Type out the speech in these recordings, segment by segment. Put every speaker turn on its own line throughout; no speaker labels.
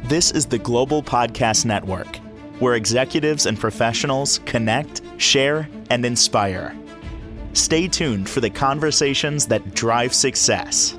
This is the Global Podcast Network, where executives and professionals connect, share, and inspire. Stay tuned for the conversations that drive success.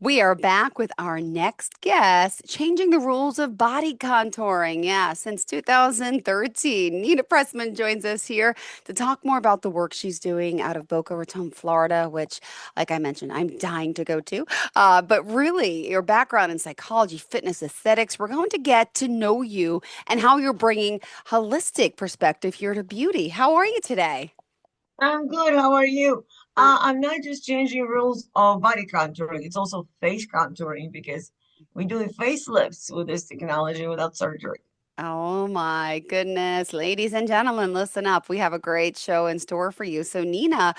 We are back with our next guest, changing the rules of body contouring. Yeah, since 2013. Nina Presman joins us here to talk more about the work she's doing out of Boca Raton, Florida, which, like I mentioned, I'm dying to go to. But really, your background in psychology, fitness, aesthetics, we're going to get to know you and how you're bringing holistic perspective here to beauty. How are you today?
I'm good. How are you?
I
I'm not just changing rules of body contouring, it's also face contouring because we're doing facelifts with this technology without surgery.
Oh my goodness. Ladies and gentlemen, listen up. We have a great show in store for you. So, Nina,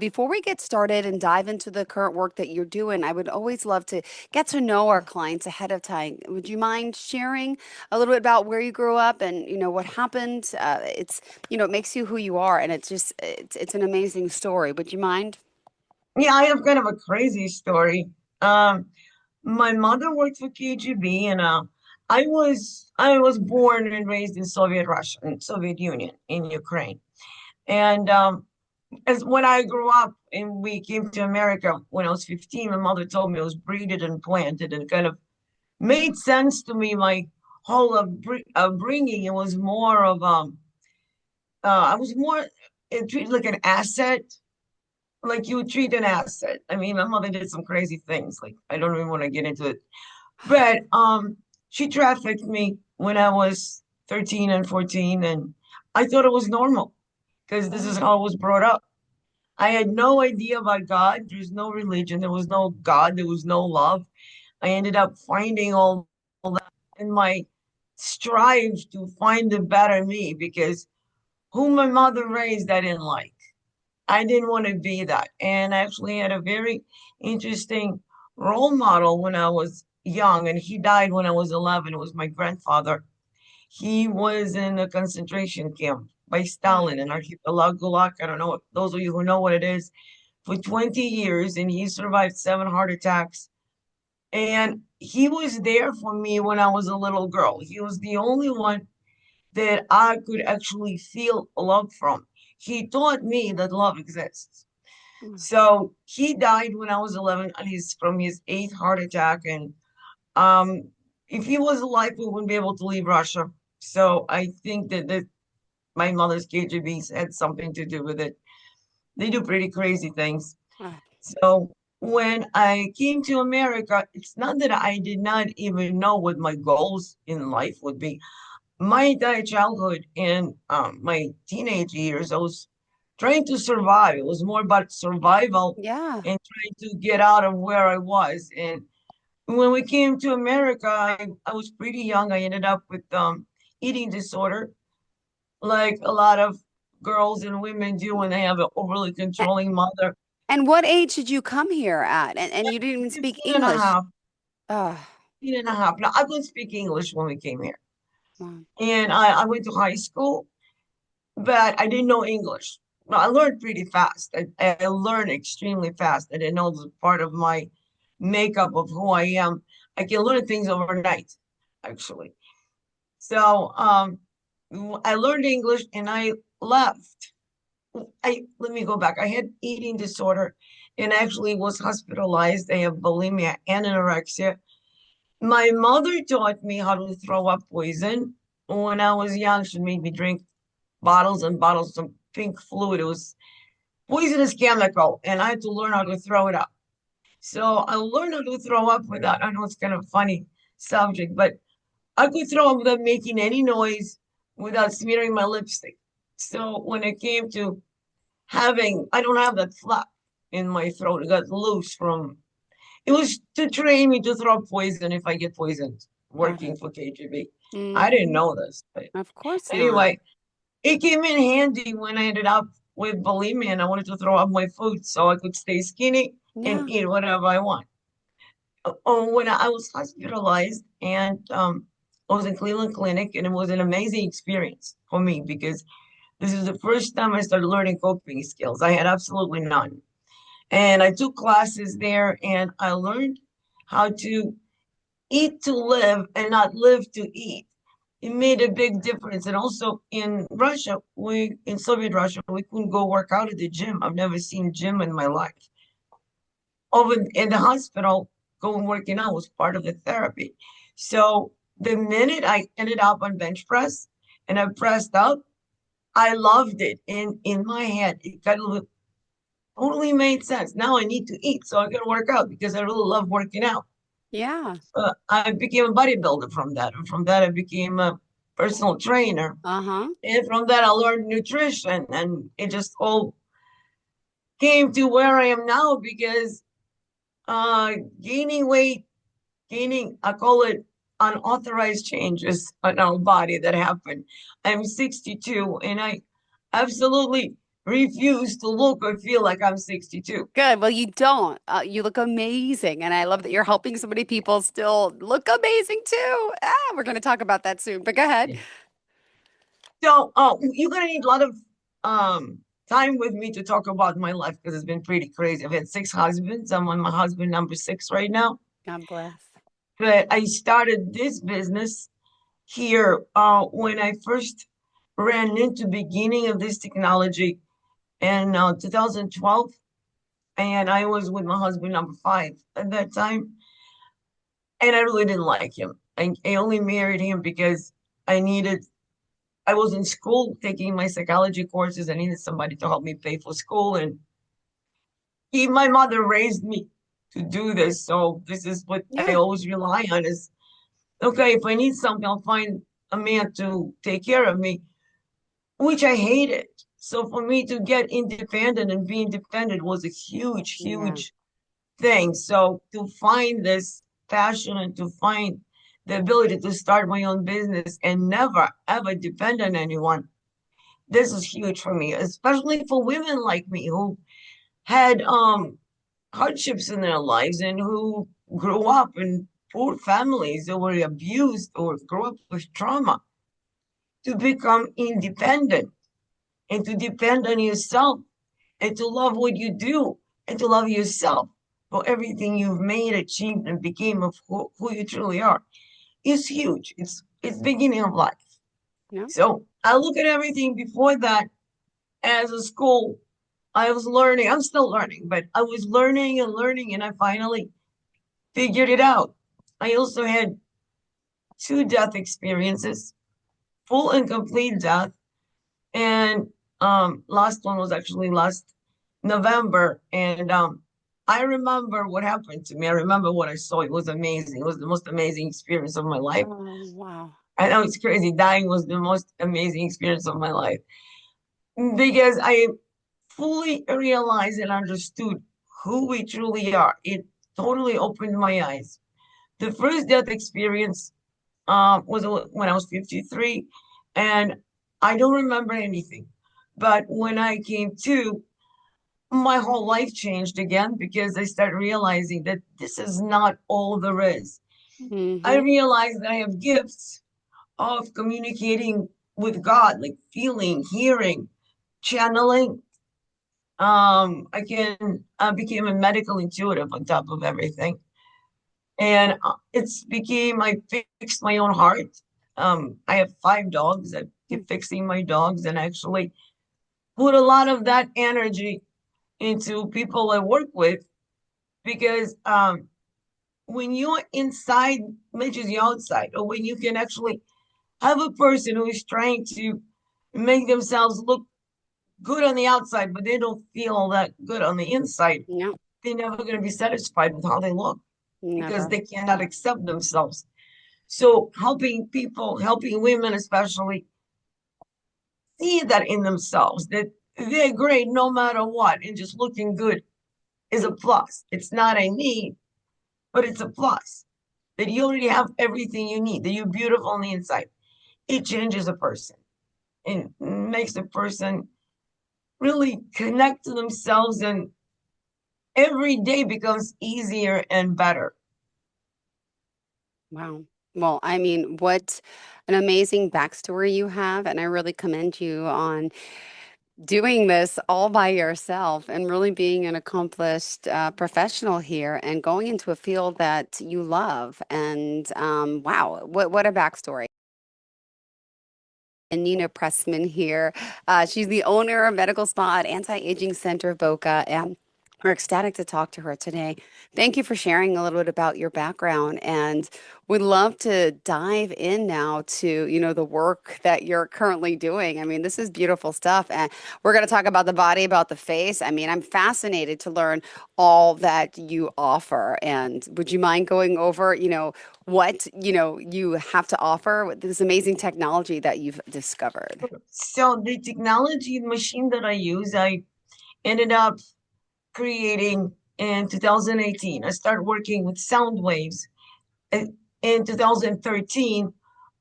before we get started and dive into the current work that you're doing, I would always love to get to know our clients ahead of time. Would you mind sharing a little bit about where you grew up and, what happened? It makes you who you are, and it's an amazing story. Would you mind?
Yeah, I have kind of a crazy story. Um, my mother worked for KGB, and I was born and raised in Soviet Russia, in Soviet Union, in Ukraine. And as when I grew up and we came to America when I was 15, my mother told me I was breeded and planted, and kind of made sense to me. My whole upbringing, it was more of I was more treated like an asset, like you would treat an asset. I mean, my mother did some crazy things, like I don't even want to get into it, but she trafficked me when I was 13 and 14, and I thought it was normal because this is how I was brought up. I had no idea about God. There's no religion. There was no God. There was no love. I ended up finding all that in my strive to find the better me because who my mother raised, I didn't like. I didn't want to be that. And I actually had a very interesting role model when I was young, and he died when I was 11. It was my grandfather. He was in a concentration camp by Stalin in Archipelago Gulag. I don't know, those of you who know what it is, for 20 years, and he survived 7 heart attacks. And he was there for me when I was a little girl. He was the only one that I could actually feel love from. He taught me that love exists.
Mm.
So he died when I was 11 and he's from his eighth heart attack. And um, if he was alive, we wouldn't be able to leave Russia. So I think that my mother's KGB had something to do with it. They do pretty crazy things.
Ah,
So when I came to America, it's not that I did not even know what my goals in life would be. My entire childhood and my teenage years, I was trying to survive. It was more about survival
yeah.
and trying to get out of where I was. And when we came to America, I was pretty young. I ended up with eating disorder, like a lot of girls and women do when they have an overly controlling mother.
And what age did you come here at? And you didn't even speak
15 and a
English.
half,
Oh,
15 and a half. Now, I couldn't speak English when we came here.
wow.
And I went to high school, but I didn't know English. No, I learned pretty fast. I learned extremely fast. I didn't know it was part of my makeup of who I am. I can learn things overnight, actually. So I learned English and I left. I let me go back. I had eating disorder and actually was hospitalized. I have bulimia and anorexia. My mother taught me how to throw up poison. When I was young, she made me drink bottles and bottles of pink fluid. It was poisonous chemical, and I had to learn how to throw it up. So I learned how to throw up without, I know it's kind of a funny subject, but I could throw up without making any noise, without smearing my lipstick. So when it came to having, I don't have that flap in my throat. It got loose from, it was to train me to throw poison if I get poisoned
Got
working
it.
for KGB. I didn't
Hmm.
know this. But
Of course not.
anyway, it came in handy when I ended up with bulimia and I wanted to throw up my food so I could stay skinny and
Yeah.
eat whatever I want. Oh, when I was hospitalized and I was in Cleveland Clinic, and it was an amazing experience for me because this is the first time I started learning coping skills. I had absolutely none. And I took classes there and I learned how to eat to live and not live to eat. It made a big difference. And also in Russia, in Soviet Russia, we couldn't go work out at the gym. I've never seen gym in my life. Over in the hospital, going working out was part of the therapy. So the minute I ended up on bench press and I pressed up, I loved it. And in my head, it kind of totally made sense. Now I need to eat, so I gotta work out because I really love working out.
Yeah.
I became a bodybuilder from that. And from that, I became a personal trainer.
Uh-huh.
And from that, I learned nutrition. And it just all came to where I am now because uh, gaining weight, I call it unauthorized changes on our body that happen. I'm 62 and I absolutely refuse to look or feel like I'm 62.
Good. Well, you don't. You look amazing. And I love that you're helping so many people still look amazing too. We're going to talk about that soon, but go ahead.
So, you're gonna need a lot of um time with me to talk about my life because it's been pretty crazy. I've had six husbands. I'm on my husband number six right now.
God bless.
But I started this business here when I first ran into beginning of this technology in 2012, and I was with my husband number five at that time, and I really didn't like him. I only married him because I needed I was in school taking my psychology courses. I needed somebody to help me pay for school. And my mother raised me to do this. So this is what I
Yeah.
always rely on is, okay, if I need something, I'll find a man to take care of me, which I hated. So for me to get independent and be independent was a huge,
Yeah.
huge thing. So to find this passion and to find the ability to start my own business and never, ever depend on anyone, this is huge for me, especially for women like me who had hardships in their lives and who grew up in poor families or were abused or grew up with trauma to become independent and to depend on yourself and to love what you do and to love yourself for everything you've made, achieved, and became of who you truly are is huge. It's beginning of life.
Yeah.
So I look at everything before that as a school. I was learning, I'm still learning, but I was learning and learning, and I finally figured it out. I also had two death experiences, full and complete death. And last one was actually last November. And I remember what happened to me. I remember what I saw. It was amazing. It was the most amazing experience of my life.
Oh, wow.
I know it's crazy. Dying was the most amazing experience of my life because I fully realized and understood who we truly are. It totally opened my eyes. The first death experience was when I was 53, and I don't remember anything. But when I came to, my whole life changed again because I started realizing that this is not all there is. I
Mm-hmm.
realized that I have gifts of communicating with God, like feeling, hearing, channeling. I became a medical intuitive on top of everything. And it's became, I fixed my own heart. I have five dogs. I keep fixing my dogs and actually put a lot of that energy into people I work with because when you're inside matches the outside, or when you can actually have a person who is trying to make themselves look good on the outside, but they don't feel that good on the inside,
No,
they're never going to be satisfied with how they look because
never.
they cannot accept themselves. So helping people, helping women especially, see that in themselves, that they're great no matter what, and just looking good is a plus. It's not a need, but it's a plus. That you already have everything you need, that you're beautiful on the inside. It changes a person and makes a person really connect to themselves, and every day becomes easier and better.
Wow. Well, I mean, what an amazing backstory you have. And I really commend you on doing this all by yourself and really being an accomplished professional here and going into a field that you love. And wow, what a backstory. And Nina Pressman here. She's the owner of Medical Spa at Anti-Aging Center of Boca, and we're ecstatic to talk to her today. Thank you for sharing a little bit about your background, and we'd love to dive in now to, the work that you're currently doing. I mean, this is beautiful stuff, and we're going to talk about the body, about the face. I mean, I'm fascinated to learn all that you offer. And would you mind going over, what you have to offer with this amazing technology that you've discovered?
So the technology machine that I use, I ended up creating in 2018. I started working with sound waves in 2013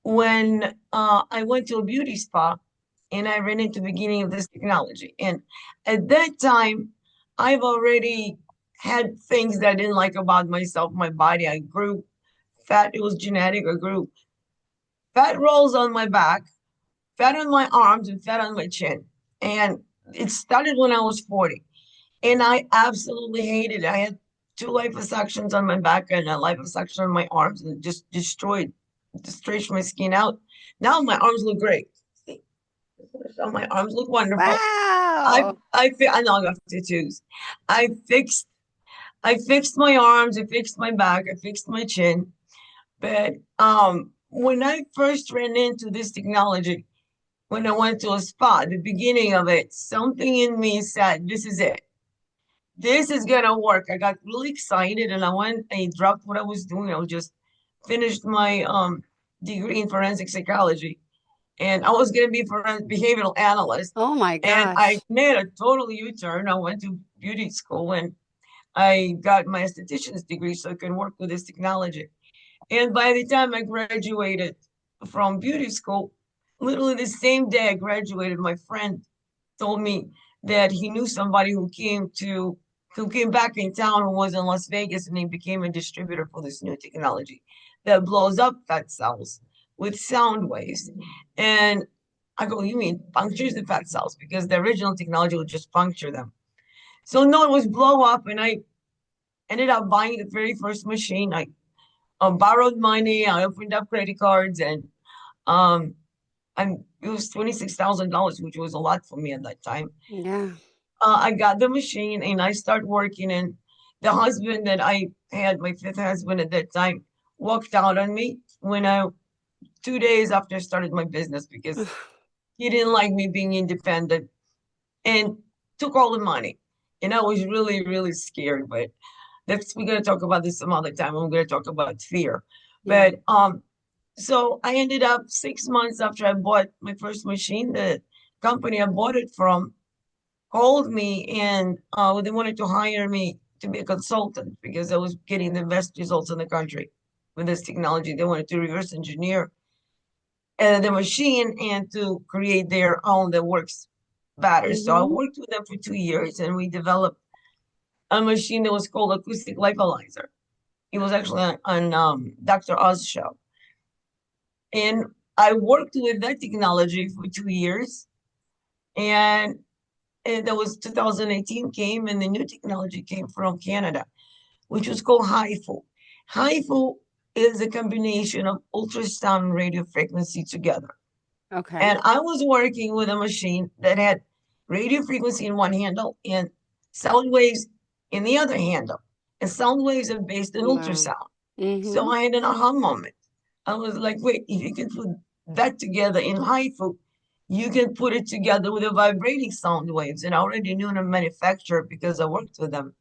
when I went to a beauty spa and I ran into the beginning of this technology. And at that time, I've already had things that I didn't like about myself, my body. I grew fat. It was genetic. I grew fat rolls on my back, fat on my arms, and fat on my chin. And it started when I was 40. And I absolutely hated it. I had two liposuctions on my back and a liposuction on my arms, and it just destroyed my skin out. Now my arms look great. See, so my arms look wonderful.
Wow.
I know I got tattoos. I fixed I fixed my arms, I fixed my back, I fixed my chin. But when I first ran into this technology, when I went to a spa, the beginning of it, something in me said, "This is it. This is gonna work." I got really excited and I dropped what I was doing. I was just finished my degree in forensic psychology and I was gonna be a behavioral analyst.
Oh my
And I
gosh.
made a total U-turn. I went to beauty school and I got my esthetician's degree so I can work with this technology. And by the time I graduated from beauty school, literally the same day I graduated, my friend told me that he knew somebody who came back in town who was in Las Vegas and he became a distributor for this new technology that blows up fat cells with sound waves. And I go, "You mean punctures the fat cells?" Because the original technology would just puncture them. So no, it was blow up, and I ended up buying the very first machine. I borrowed money. I opened up credit cards, and um, it was $26,000, which was a lot for me at that time.
Yeah.
I got the machine and I started working. And the husband that I had, my fifth husband at that time, walked out on me when 2 days after I started my business because he didn't like me being independent and took all the money. And I was really, really scared. But we're gonna talk about this some other time. I'm gonna talk about fear.
Yeah.
But so I ended up 6 months after I bought my first machine, the company I bought it from called me and they wanted to hire me to be a consultant because I was getting the best results in the country with this technology. They wanted to reverse engineer the machine and to create their own that works better. So I
Mm-hmm.
worked with them for 2 years and we developed a machine that was called acoustic lipolyzer. It was actually on Dr. Oz show. And I worked with that technology for 2 years. And that was 2018 came and the new technology came from Canada, which was called HIFU. HIFU is a combination of ultrasound and radio frequency together.
Okay.
And I was working with a machine that had radio frequency in one handle and sound waves in the other handle. And sound waves are based on
Wow.
ultrasound. So
Mm-hmm.
I had an aha moment. I was like, wait, if you can put that together in HIFU, you can put it together with the vibrating sound waves. And I already knew the manufacturer because I worked with them.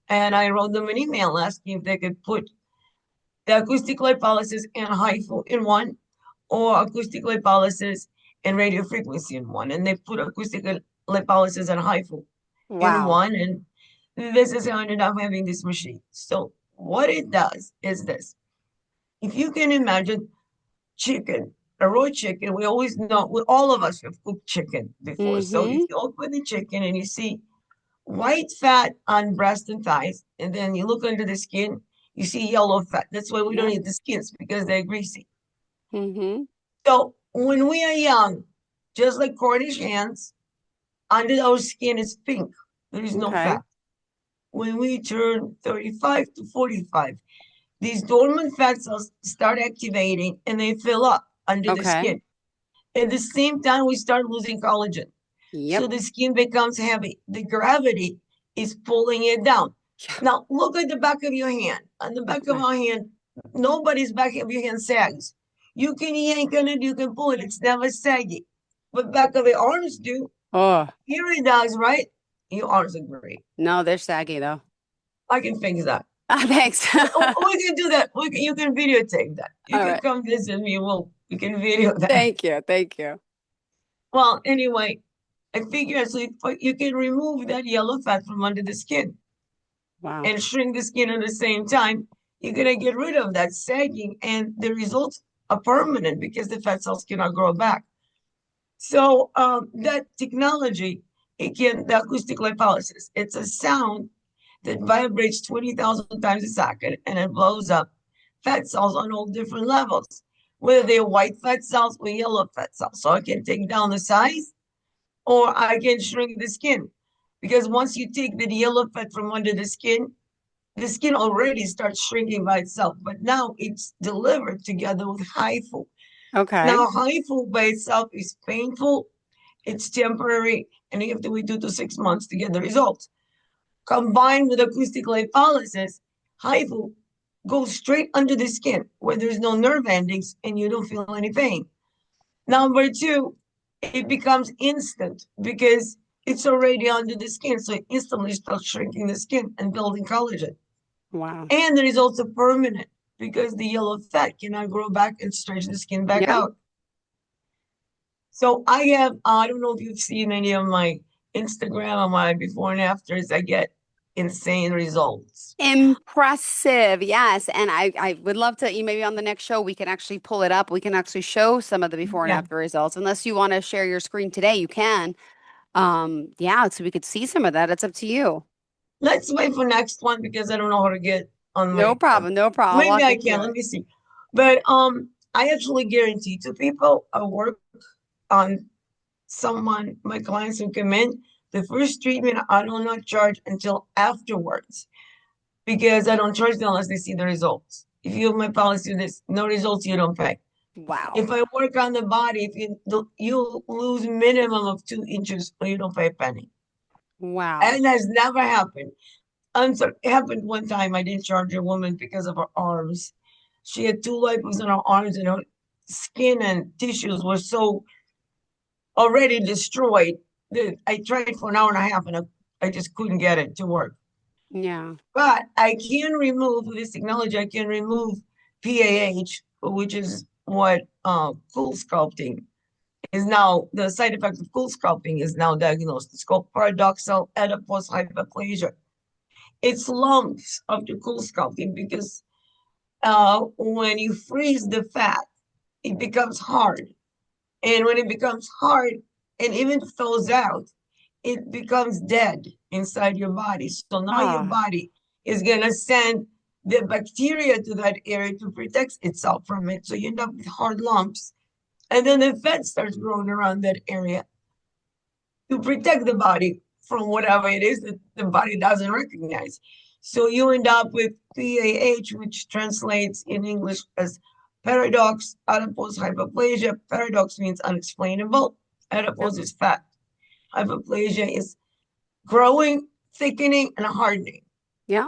And I wrote them an email asking if they could put the acoustic lipolysis and HIFU in one or acoustic lipolysis and radio frequency in one. And they put acoustic lipolysis and HIFU in
Wow.
one. And this is how I ended up having this machine. So what it does is this. If you can imagine chicken, a raw chicken, we always know, all of us have cooked chicken before. So if
Mm-hmm.
you open the chicken and you see white fat on breast and thighs, and then you look under the skin, you see yellow fat. That's why we don't
Yeah.
eat the skins because they're greasy.
Mm-hmm.
So when we are young, just like Cornish hens, Under our skin is pink. There is no
Okay.
fat. When we turn 35 to 45, these dormant fat cells start activating and they fill up under the
Okay.
skin. At the same time, we start losing collagen.
Yep.
So the skin becomes heavy. The gravity is pulling it down.
Yeah.
Now, look at the back of your hand. On the back of
Okay.
our hand, nobody's back of your hand sags. You can yank on it, you can pull it. It's never saggy. But back of the arms do.
Oh,
Here it does, right? Your arms are great.
no, they're saggy though.
I can fix that.
Thanks.
We can do that. You can videotape that. You
All
can
right.
come visit me. We can video that.
Thank you. Thank you.
Well, anyway, I figure so you can remove that yellow fat from under the skin
Wow.
and shrink the skin at the same time. You're gonna get rid of that sagging, and the results are permanent because the fat cells cannot grow back. So that technology, the acoustic lipolysis, it's a sound that vibrates 20,000 times a second and it blows up fat cells on all different levels, whether they're white fat cells or yellow fat cells. So I can take down the size or I can shrink the skin. Because once you take the yellow fat from under the skin already starts shrinking by itself, but now it's delivered together with HIFU.
Okay.
Now, HIFU by itself is painful, it's temporary, and you have to wait 2 to 6 months to get the results. Combined with acoustic lipolysis, HIFU goes straight under the skin where there's no nerve endings and you don't feel any pain. Number two, it becomes instant because it's already under the skin. So it instantly starts shrinking the skin and building collagen.
Wow.
And the results are permanent because the yellow fat cannot grow back and stretch the skin back
Yeah.
out. So I don't know if you've seen any of my Instagram or my before and afters. I get insane results.
Impressive. Yes. And I would love to, maybe on the next show, we can actually pull it up. We can actually show some of the before and
Yeah.
after results. Unless you want to share your screen today, you can. Yeah, so we could see some of that. It's up to you.
Let's wait for next one because I don't know how to get on
No
my
problem. No problem. I'll
maybe
walk
I
you
can.
through
Let
it.
me see. But I actually guarantee to people I work on someone, my clients who come in, the first treatment I do not charge until afterwards because I don't charge them unless they see the results. If you have my policy, there's no results, you don't pay.
Wow.
If I work on the body, if you lose minimum of 2 inches or you don't pay a penny.
Wow.
And that's never happened. I'm sorry, it happened one time. I didn't charge a woman because of her arms. She had 2 lipos in her arms and her skin and tissues were so already destroyed that I tried for an hour and a half and I just couldn't get it to work.
Yeah.
But I can remove with this technology, I can remove PAH, which is what cool sculpting is now. The side effect of cool sculpting is now diagnosed. It's called paradoxal adipose hyperplasia. It's lumps of the cool sculpting because when you freeze the fat, it becomes hard. And when it becomes hard and even thaws out, it becomes dead inside your body. So now your
Ah,
body is going to send the bacteria to that area to protect itself from it. So you end up with hard lumps. And then the fat starts growing around that area to protect the body from whatever it is that the body doesn't recognize. So you end up with PAH, which translates in English as paradox adipose hyperplasia. Paradox means unexplainable.
yep.
Adipose is fat. Hyperplasia is growing, thickening, and hardening.
Yeah.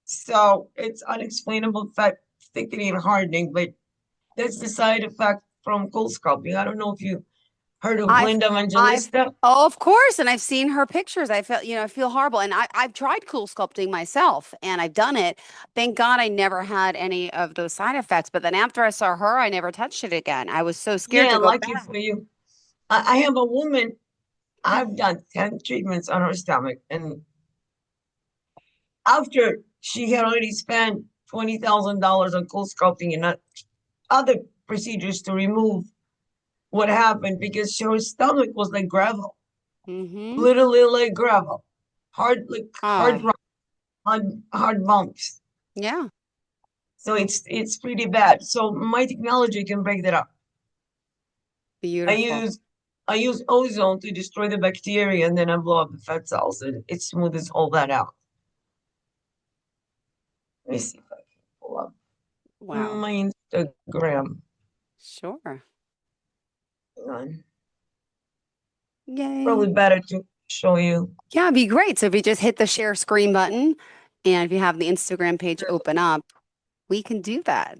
So it's unexplainable fat thickening and hardening, but that's the side effect from cold sculpting. I don't know if you heard of
I've,
Linda
I've,
Evangelista.
oh, of course. And I've seen her pictures. I felt, I feel horrible. And I've tried cool sculpting myself and I've done it. Thank God I never had any of those side effects. But then after I saw her, I never touched it again. I was so scared
Yeah,
to go
lucky
back.
for you. I have a woman, I've done 10 treatments on her stomach. And after she had already spent $20,000 on cold sculpting and other procedures to remove what happened because her stomach was like gravel,
Mm-hmm.
literally like gravel, hard, like hard
Oh,
rock, hard bumps.
yeah.
So it's pretty bad. So my technology can break that up. I
Beautiful.
use I use ozone to destroy the bacteria, and then I blow up the fat cells, and it smooths all that out. Let me see if I can pull up
Wow.
my Instagram.
Sure.
Hang on.
Yay.
Probably better to show you.
Yeah, it'd be great. So if you just hit the share screen button and if you have the Instagram page open up, we can do that.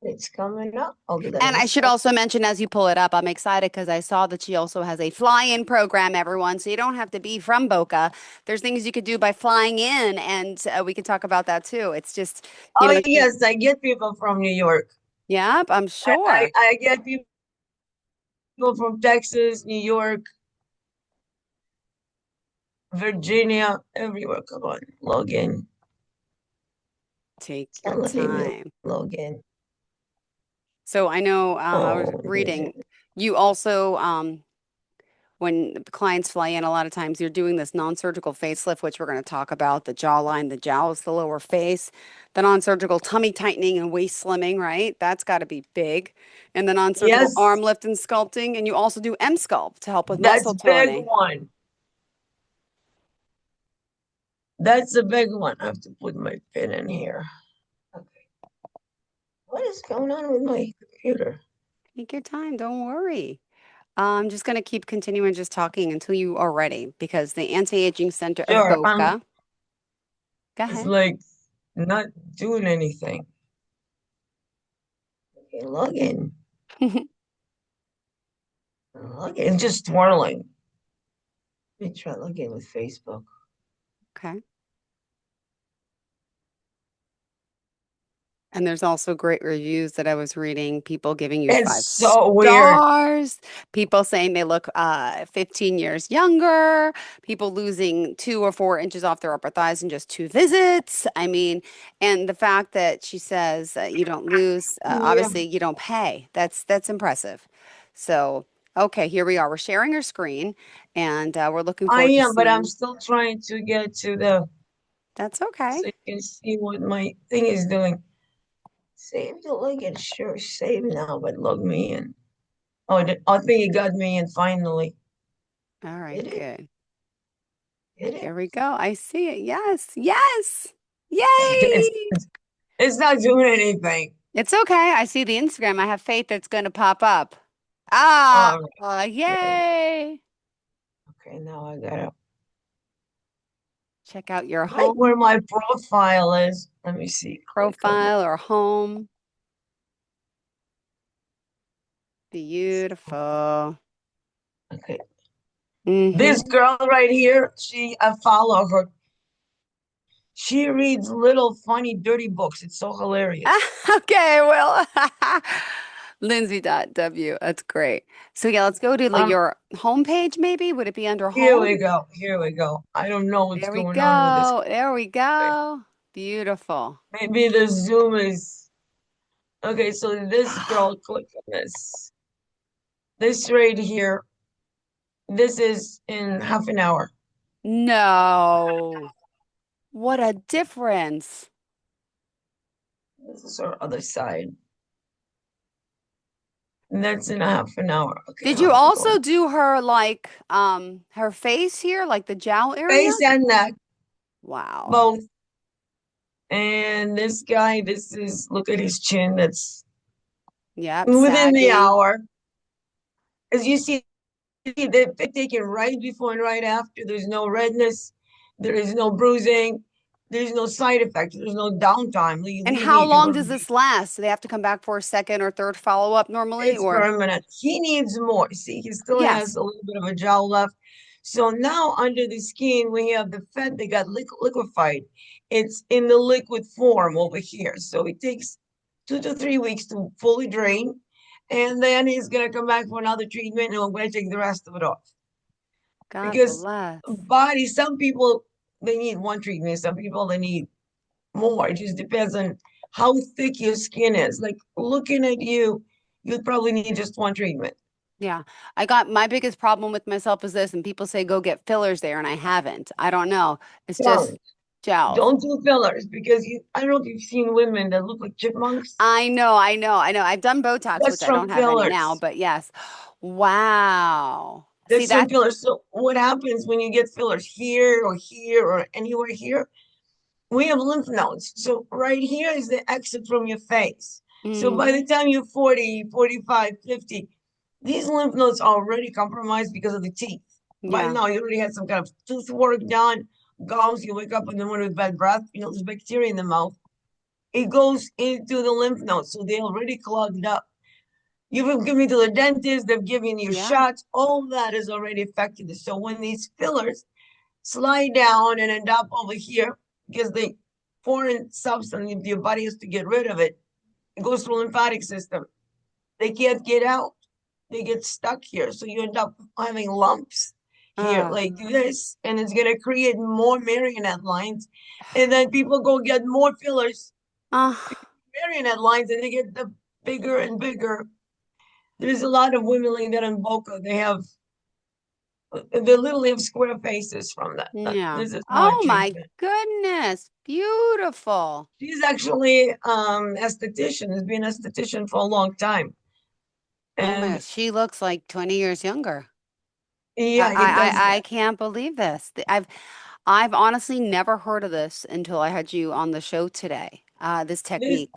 It's coming up. I'll do that
And
in a
I should
sec.
also mention as you pull it up, I'm excited because I saw that she also has a fly-in program, everyone. So you don't have to be from Boca. There's things you could do by flying in, and we can talk about that too. It's just,
Oh,
she,
yes, I get people from New York.
yep, I'm sure.
I get people from Texas, New York, Virginia, everywhere. Come on, log in.
Take
It's
your
not letting me
time.
log in.
So I know I was
Oh,
reading, you also, when the clients fly in, a lot of times you're doing this non-surgical facelift, which we're going to talk about, the jawline, the jowls, the lower face, the non-surgical tummy tightening and waist slimming, right? That's got to be big. And the non-surgical arm
yes,
lift and sculpting. And you also do M sculpt to help with
that's
muscle
big
toning.
one. That's a big one. I have to put my pin in here. Okay. What is going on with my computer?
Take your time, don't worry. I'm just going to keep continuing just talking until you are ready because the Anti-Aging Center of
Sure,
Boca, go
it's
ahead.
like not doing anything. Okay, log in. Log in. It's just twirling. Let me try log in with Facebook.
Okay. And there's also great reviews that I was reading, people giving you
It's
five
so weird.
stars, people saying they look 15 years younger, people losing 2 or 4 inches off their upper thighs in just 2 visits. I mean, and the fact that she says you don't lose,
Yeah,
obviously you don't pay. That's impressive. So, okay, here we are. We're sharing our screen and we're looking
I
forward to
am, but I'm
seeing.
still trying to get to the
That's okay.
so you can see what my thing is doing. Save the link and sure save now, but log me in. Oh, I think it got me in finally.
All right,
Did it?
good.
Did it?
Here we go. I see it. Yes. Yes.
It's
Yay.
it's not doing anything.
It's okay. I see the Instagram. I have faith that's going to pop up. Ah,
All right. There we go.
yay.
Okay, now I gotta
Check out your
right
home
where my profile is. Let me see. Click on that.
profile or home. Beautiful.
Okay. This
Mm-hmm.
girl right here, I follow her. She reads little funny dirty books. It's so hilarious.
Okay, well, Lindsay.w. That's great. So yeah, let's go to
Um,
your homepage maybe. Would it be under
here we
home?
go. Here we go. I don't know what's
There we
going on with this.
go. There we go. Beautiful.
Maybe the Zoom is okay. So this girl, click on this. This right here. This is in half an hour.
No. What a difference.
This is her other side. And that's in a half an hour. Okay,
Did
I'll
you
have to go
also
in.
do her like her face here, like the jowl area?
Face and neck,
Wow.
both. And this guy, this is look at his chin. That's
Yep,
within the
sagging.
hour. As you see, they're taken right before and right after. There's no redness, there is no bruising, there's no side effects, there's no downtime.
And
Leave
how
me if you're
long
gonna
does
be
this last? Do they have to come back for a second or third follow-up normally,
it's
or?
permanent. He needs more. See, he still has
Yes.
a little bit of a jowl left. So now under the skin, we have the fat that got liquefied. It's in the liquid form over here. So it takes 2 to 3 weeks to fully drain. And then he's gonna come back for another treatment and I'm gonna take the rest of it off.
God
Because
bless.
body, some people they need one treatment, some people they need more. It just depends on how thick your skin is. Like looking at you, you'd probably need just one treatment.
Yeah. I got my biggest problem with myself is this, and people say go get fillers there, and I haven't. I don't know. It's just
Don't
gels.
don't do fillers because I don't know if you've seen women that look like chipmunks
I know, I know, I know. I've done Botox, which
just
I
from
don't have any now,
fillers.
but yes. Wow. See
There's some
that?
fillers. So what happens when you get fillers here or anywhere here? We have lymph nodes. So right here is the exit from your face. So by the
Hmm.
time you're 40, 45, 50, these lymph nodes are already compromised because of the teeth. By
Yeah.
now, you already had some kind of tooth work done, gums, you wake up in the morning with bad breath, there's bacteria in the mouth. It goes into the lymph nodes, so they already clogged up. You've given me to the dentist, they've given you
Yeah.
shots, all that is already affected. So when these fillers slide down and end up over here, because the foreign substance, your body has to get rid of it, it goes through the lymphatic system. They can't get out. They get stuck here. So you end up having lumps here
Uh,
like this, and it's going to create more marionette lines. And then people go get more fillers,
uh,
marionette lines, and they get the bigger and bigger. There's a lot of women like that in Boca. They literally have square faces from that.
yeah.
This is more
Oh my
treatment.
goodness. Beautiful.
She's actually esthetician, has been esthetician for a long time.
Oh my
And
gosh. She looks like 20 years younger.
yeah, he does
I
that.
can't believe this. I've honestly never heard of this until I had you on the show today. This
This
technique.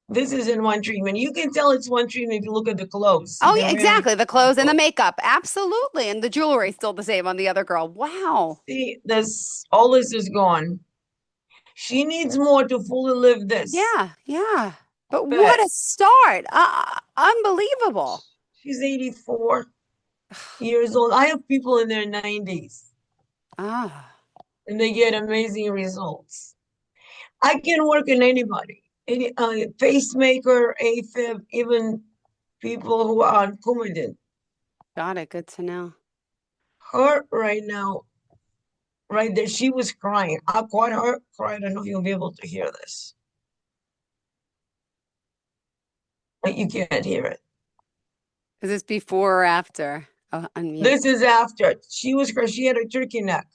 this is in one treatment. You can tell it's one treatment if you look at the clothes. See,
Oh
they're
yeah,
wearing
exactly. The
one
clothes and the
clothes.
makeup. Absolutely. And the jewelry still the same on the other girl. Wow.
See, this all this is gone. She needs more to fully live this.
Yeah, yeah. But what
But
a start. Unbelievable.
she's 84 years old. I have people in their 90s
Ah,
and they get amazing results. I can work on anybody, any pacemaker, AFib, even people who are on Coumadin.
got it. Good to know.
Her right now, right there, she was crying. I caught her cry. I don't know if you'll be able to hear this. But you can't hear it.
Is this before or after? Oh, unmute.
This is after. She was crying. She had a turkey neck.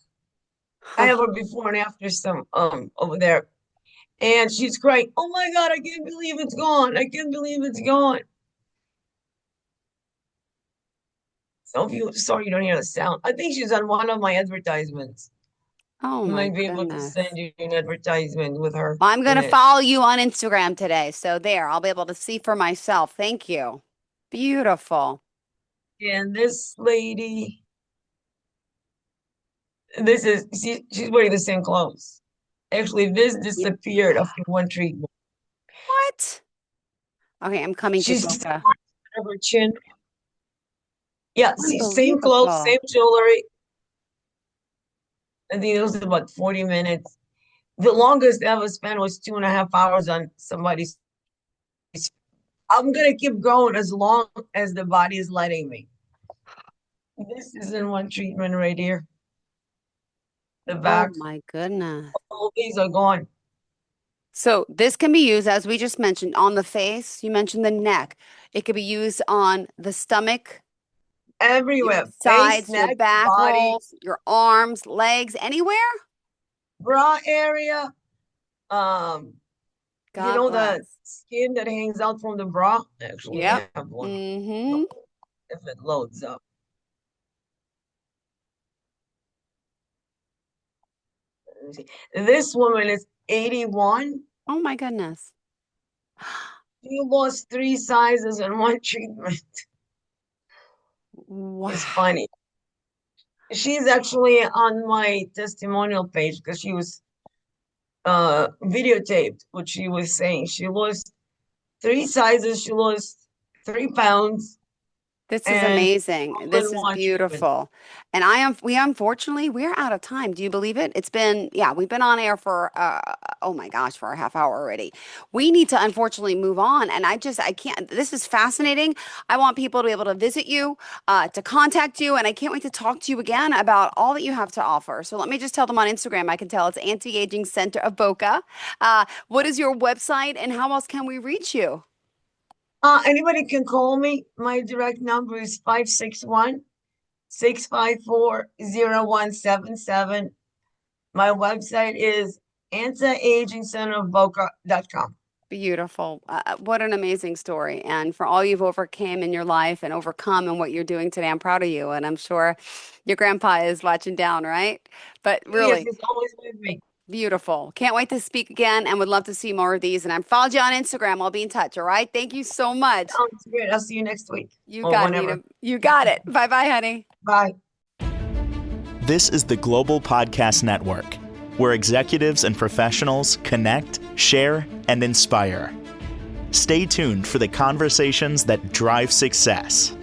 I
Huh.
have her before and after some over there. And she's crying, oh my God, I can't believe it's gone. I can't believe it's gone. So if you sorry you don't hear the sound. I think she's on one of my advertisements.
Oh
I
my
might be able to
goodness.
send you an advertisement with her
Well, I'm going
in
to
it.
follow you on Instagram today. So there, I'll be able to see for myself. Thank you. Beautiful.
And this lady, she's wearing the same clothes. Actually, this
Yeah.
disappeared after one treatment.
What? Okay, I'm coming to
She's just
Boca.
out of her chin. Yeah, see, same clothes,
Unbelievable.
same jewelry. I think it was about 40 minutes. The longest I ever spent was 2.5 hours on somebody's. I'm gonna keep going as long as the body is letting me. This is in one treatment right here. The
Oh
back,
my goodness.
all these are gone
So this can be used, as we just mentioned, on the face. You mentioned the neck. It could be used on the stomach, your
everywhere. Face,
sides, your
neck,
back
body,
rolls, your arms, legs, anywhere.
bra area. Um,
God
the
bless.
skin that hangs out from the bra. Actually,
Yep.
I have one.
Mm-hmm.
If it loads up. This woman is 81.
Oh my goodness.
She lost 3 sizes in one treatment. It's
Wow.
funny. She's actually on my testimonial page because she was videotaped what she was saying. She lost 3 sizes, she lost 3 pounds,
This is
and
amazing.
all in
This is
one treatment.
beautiful. And we unfortunately, we're out of time. Do you believe it? Yeah, we've been on air for, oh my gosh, for a half hour already. We need to unfortunately move on. And I can't, this is fascinating. I want people to be able to visit you, to contact you. And I can't wait to talk to you again about all that you have to offer. So let me just tell them on Instagram. I can tell it's Anti-Aging Center of Boca. What is your website and how else can we reach you?
Anybody can call me. My direct number is 561-654-0177. My website is antiagingcenterofboca.com.
Beautiful. What an amazing story. And for all you've overcame in your life and overcome and what you're doing today, I'm proud of you. And I'm sure your grandpa is watching down, right? But
Yes,
really
it's always with me.
beautiful. Can't wait to speak again and would love to see more of these. And I'm followed you on Instagram. I'll be in touch. All right. Thank you so much.
Sounds good. I'll see you next week
You
or
got it,
whenever.
Nina. You got it. Bye bye, honey.
Bye.
This is the Global Podcast Network, where executives and professionals connect, share, and inspire. Stay tuned for the conversations that drive success.